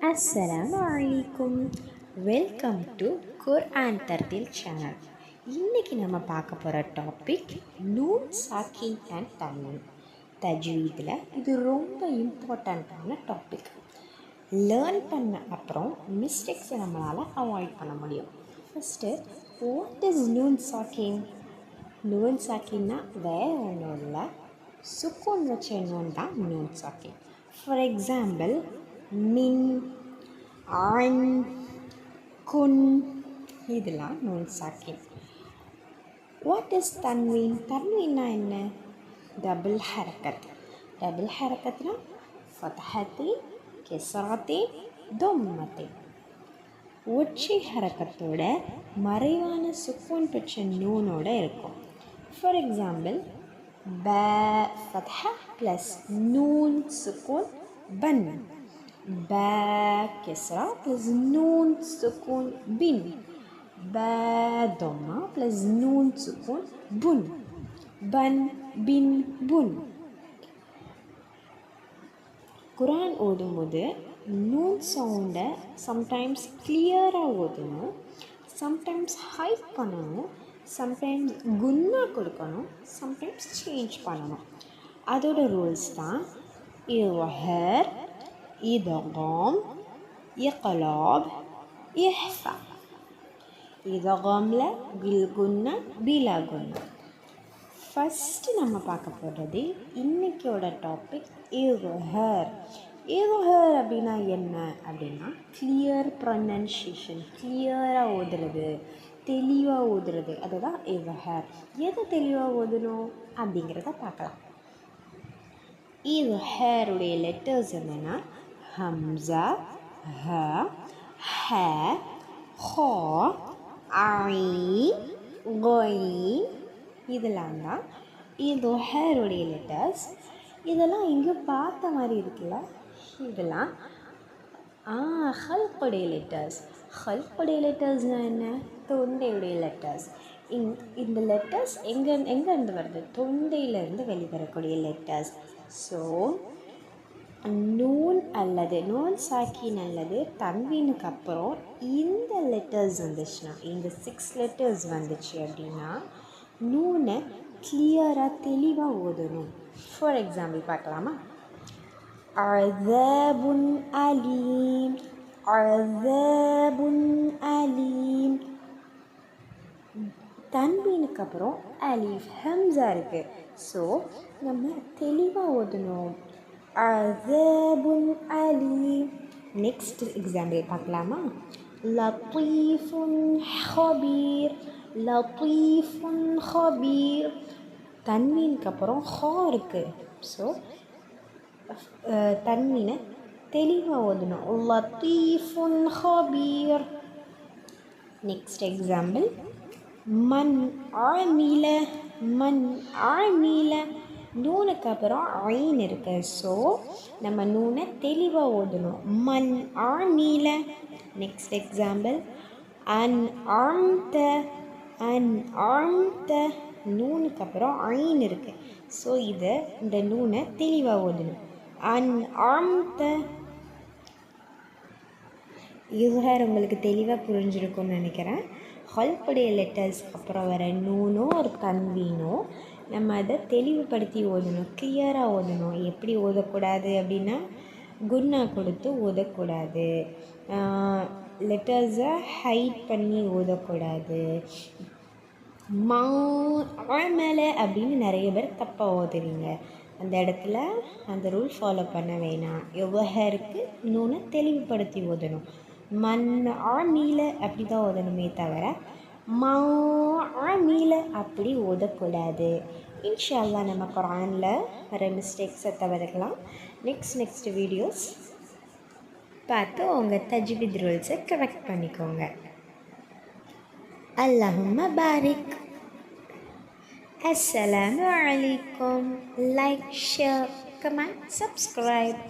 அஸ்ஸலாமு அலைக்கும். Welcome to Quran Tarteel channel. இன்றைக்கி நம்ம பார்க்க போகிற டாபிக் நூன் சாக்கின் அண்ட் தன்வீன். தஜ்வீதில் இது ரொம்ப இம்பார்ட்டண்ட்டான டாபிக். லேர்ன் பண்ண அப்புறம் மிஸ்டேக்ஸை நம்மளால் அவாய்ட் பண்ண முடியும். ஃபஸ்ட்டு, வாட் இஸ் நூன் சாக்கின்? நூன் சாக்கின்னா வேறு ஒன்றும் இல்லை, சுக்கூன் வச்ச நூன் தான் நூன் சாக்கின். ஃபார் எக்ஸாம்பிள், மின், ஆன், குன், இதெல்லாம் நூன் சாக்கின். வாட் இஸ் தன்வீன்? தன்வீன்னா என்ன? டபுள் ஹரக்கத். டபுள் ஹரக்கத்னா ஃபத்ஹத்தி, கெஸ்ராத்தி, தொம்மத்தி. ஒற்றை ஹரக்கத்தோட மறைவான சுக்கூன் பெற்ற நூனோட இருக்கும். ஃபார் எக்ஸாம்பிள், ப ஃபத்ஹா ப்ளஸ் நூன் சுக்கூன் பன். ப கெஸ்ரா ப்ளஸ் நூன் சுக்கூன் பின். ப தொம்மா ப்ளஸ் நூன் சுக்கூன் புன். பன் பின் புன். குரான் ஓதும்போது நூன் சவுண்டை சம்டைம்ஸ் கிளியராக ஓதணும், சம்டைம்ஸ் ஹைட் பண்ணணும், சம்டைம்ஸ் குன்னா கொடுக்கணும், சம்டைம்ஸ் சேஞ்ச் பண்ணணும். அதோட ரூல்ஸ் தான் இல்ஹர், இதகாம், இக்லாப், இஹ்ஃபா. இதகாமில் பில் குன்னா, பிலா குன்னா. ஃபஸ்ட்டு நம்ம பார்க்க போகிறது இன்றைக்கியோட டாபிக் இல்ஹர். இல்ஹர் அப்படின்னா என்ன அப்படின்னா கிளியர் ப்ரொனன்சியேஷன், கிளியராக ஓதுறது, தெளிவாக ஓதுறது, அதுதான் இல்ஹர். எதை தெளிவாக ஓதணும் அப்படிங்கிறத பார்க்கலாம். இல்ஹருடைய லெட்டர்ஸ் என்னென்னா ஹம்ஸா, ஹ, ஹ, ஹா, ஐன், கொயின். இதெல்லாம் தான் இல்ஹருடைய லெட்டர்ஸ். இதெல்லாம் இங்கே பார்த்த மாதிரி இருக்குல்ல, இதெல்லாம் ஹல்குடைய லெட்டர்ஸ். ஹல்குடைய லெட்டர்ஸ்னால் என்ன? தொண்டையுடைய லெட்டர்ஸ். இந்த லெட்டர்ஸ் எங்கேருந்து வருது? தொண்டையிலேருந்து வெளிவரக்கூடிய லெட்டர்ஸ். ஸோ நூன் அல்லது நூன் சாக்கின் அல்லது தன்வீனுக்கு அப்புறம் இந்த லெட்டர்ஸ் வந்துச்சுன்னா, இந்த 6 லெட்டர்ஸ் வந்துச்சு அப்படின்னா நூனை கிளியராக தெளிவாக ஓதணும். ஃபார் எக்ஸாம்பிள் பார்க்கலாமா? அஸாபுன் அலீம், அஸாபுன் அலீம். தன்வீனுக்கு அப்புறம் அலீஃப் ஹம்ஸா இருக்குது. ஸோ நம்ம தெளிவாக ஓதணும். அஸாபுன் அலீம். நெக்ஸ்ட் எக்ஸாம்பிள் பார்க்கலாமா? லத்தீஃபுன் ஹபீர், லத்தீஃபுன் ஹபீர். தன்வீனுக்கு அப்புறம் ஹா இருக்குது. ஸோ தன்வீனை தெளிவாக ஓதணும். லத்தீஃபுன் ஹபீர். நெக்ஸ்ட் எக்ஸாம்பிள், மன் ஆமில, மன் ஆமில. நூனுக்கு அப்புறம் ஐன் இருக்கு. ஸோ நம்ம நூனை தெளிவாக ஓதணும். மன் ஆமில. நெக்ஸ்ட் எக்ஸாம்பிள், அன் ஆம்த, அன் ஆம்த. நூனுக்கு அப்புறம் ஐன் இருக்குது. ஸோ இந்த நூனை தெளிவாக ஓதணும். அன் ஆம்த. இல்ஹர் உங்களுக்கு தெளிவாக புரிஞ்சிருக்கும்னு நினைக்கிறேன். ஹல்குடைய லெட்டர்ஸ் அப்புறம் வர நூனோ ஒரு தன்வீனோ நம்ம அதை தெளிவுபடுத்தி ஓதணும், கிளியராக ஓதணும். எப்படி ஓதக்கூடாது அப்படின்னா குன்னா கொடுத்து ஓதக்கூடாது, லெட்டர்ஸை ஹைட் பண்ணி ஓதக்கூடாது. மேலே அப்படின்னு நிறைய பேர் தப்பாக ஓதுறீங்க. அந்த இடத்துல அந்த ரூல் ஃபாலோ பண்ண வேணாம். இல்ஹருக்கு நூனை தெளிவுபடுத்தி ஓதணும். மன் ஆமீல அப்படி தான் ஓதணுமே தவிர ஆமீல அப்படி ஓதக்கூடாது. இன்ஷா அல்லாஹ் நம்ம குர்ஆனில் வர மிஸ்டேக்ஸை தவிர்க்கலாம். நெக்ஸ்ட் வீடியோஸ் பார்த்து உங்கள் தஜ்வீத் ரூல்ஸை கரெக்ட் பண்ணிக்கோங்க. அல்லாஹும்ம பாரிக். அஸ்ஸலாமு அலைக்கும். Like, share, comment, subscribe.